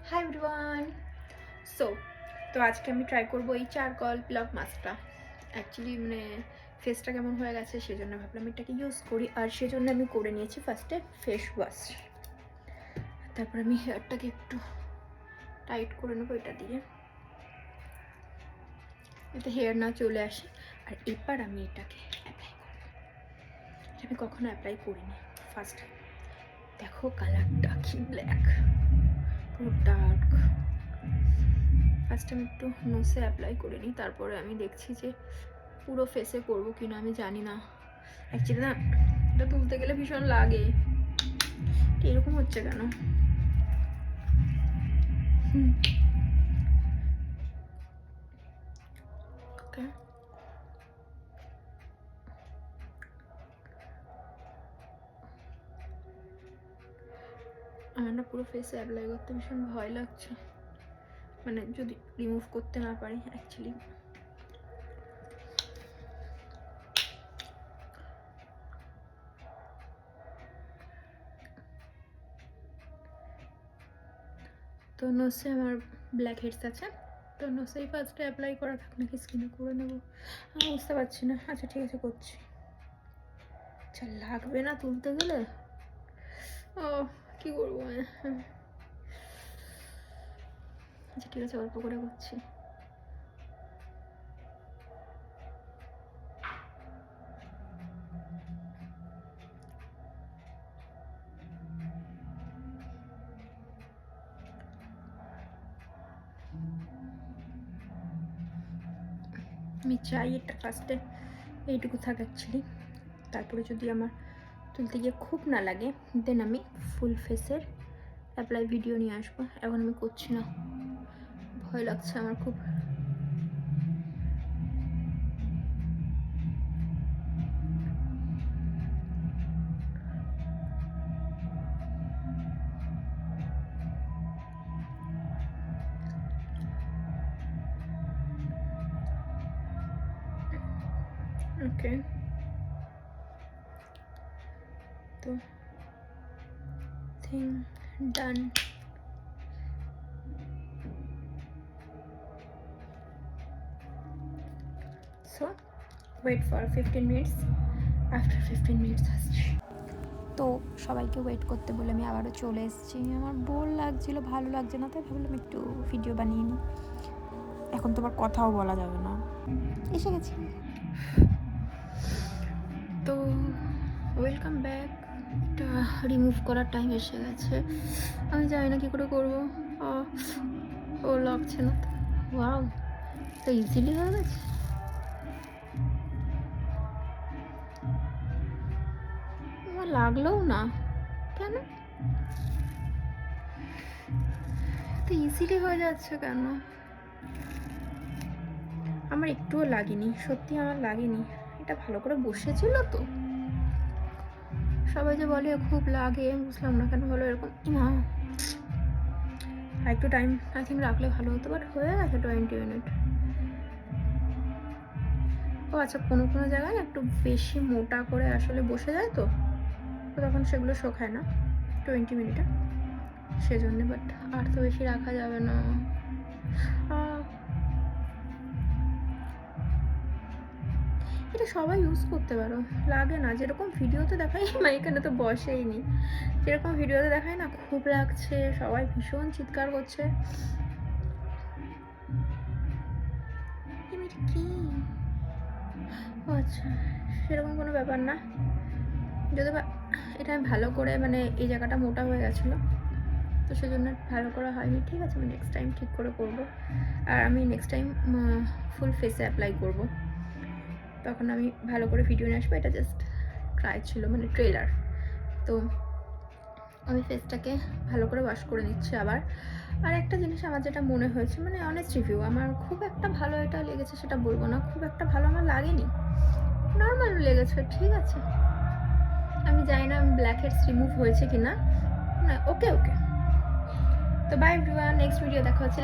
Hi everyone. So আজকে আমি try করবো এই চারকোল প্লাক মাস্কটা। অ্যাকচুয়ালি ফেসটা কেমন হয়ে গেছে সেজন্য ভাবলাম এটাকে ইউজ করি, আর সেজন্য আমি করে নিয়েছি ফার্স্টে ফেস ওয়াশ। তারপর আমি হেয়ারটাকে একটু টাইট করে নেবো এটা দিয়ে, এতে হেয়ার না চলে আসে। আর এবার আমি এটাকে অ্যাপ্লাই করবো। আমি কখনো অ্যাপ্লাই করিনি, ফার্স্ট। দেখো কালারটা কি ব্ল্যাক, পুরো ডার্ক। ফার্স্ট আমি একটু নোসে অ্যাপ্লাই করে নিই, তারপরে আমি দেখছি যে পুরো ফেসে করবো কিনা আমি জানি না। অ্যাকচুয়ালি না, এটা তুলতে গেলে ভীষণ লাগে। এরকম হচ্ছে কেন? ওকে, আমার না পুরো ফেসে অ্যাপ্লাই করতে ভীষণ ভয় লাগছে, যদি রিমুভ করতে না পারি। অ্যাকচুয়ালি তো নোসে আমার ব্ল্যাক হেডস আছে, তো নোসেই ফার্স্টে অ্যাপ্লাই করা থাক নাকি স্কিনে করে নেবো আমি বুঝতে পারছি না। আচ্ছা ঠিক আছে, করছি। আচ্ছা লাগবে না তুলতে গেলে? ও কি করবো? আচ্ছা ঠিক আছে, অল্প করে করছি। আমি চাই এটা ফার্স্টে এইটুকু থাক অ্যাকচুয়ালি, তারপরে যদি আমার তুলতে গিয়ে খুব না লাগে দেন আমি ফুল ফেসের অ্যাপ্লাই ভিডিও নিয়ে আসবো। এখন আমি করছি না, ভয় লাগছে আমার খুব। ওকে, তো thing done. So wait for 15 minutes. After 15 minutes আসছি। তো সবাইকে ওয়েট করতে বলে আমি আবারও চলে এসেছি। আমার বোর লাগছিল, ভালো লাগছে না, তাই ভাবলাম একটু ভিডিও বানিয়ে নিই। এখন তো আবার কথাও বলা যাবে না, এসে গেছি। তো ওয়েলকাম ব্যাক। এটা রিমুভ করার টাইম এসে গেছে। আমি জানি না কী করে করবো। ও লাগছে না তো। ওয়াও, তো ইজিলি হয়ে গেছে। আমার লাগলোও না কেন? তো ইজিলি হয়ে যাচ্ছে কেন? আমার একটুও লাগেনি, সত্যি আমার লাগেনি। এটা ভালো করে বসেছিল তো। সবাই যে বলে খুব লাগে, বুঝলাম না কেন হলো এরকম। না, একটু টাইম আই থিঙ্ক রাখলে ভালো হতো, বাট হয়ে গেছে 20 মিনিট। ও আচ্ছা, কোনো কোনো জায়গায় একটু বেশি মোটা করে আসলে বসে যায় তো তখন সেগুলো শোকায় না 20 মিনিটে, সেজন্য। বাট আর তো বেশি রাখা যাবে না। এটা সবাই ইউজ করতে পারো, লাগে না। যেরকম ভিডিওতে দেখাই, এখানে তো বসেই নি, যেরকম ভিডিওতে দেখায় না খুব লাগছে, সবাই ভীষণ চিৎকার করছে। কি আচ্ছা, সেরকম কোনো ব্যাপার না। যদি এটা আমি ভালো করে এই জায়গাটা মোটা হয়ে গেছিলো, তো সেজন্য ভালো করা হয়নি। ঠিক আছে, আমি নেক্সট টাইম ঠিক করে করব। আর আমি নেক্সট টাইম ফুল ফেসে অ্যাপ্লাই করব, তখন আমি ভালো করে ভিডিও নিয়ে আসবো। এটা জাস্ট ট্রাই ছিল, ট্রেলার। তো আমি ফেসটাকে ভালো করে ওয়াশ করে নিচ্ছি আবার। আর একটা জিনিস আমার যেটা মনে হয়েছে, অনেস্ট রিভিউ, আমার খুব একটা ভালো এটা লেগেছে সেটা বলবো না, খুব একটা ভালো আমার লাগেনি, নর্মাল লেগেছে। ঠিক আছে, আমি জানি না ব্ল্যাক হেডস রিমুভ হয়েছে কি না। ওকে ওকে, তো বাই এভরিওয়ান, নেক্সট ভিডিও দেখা হচ্ছে।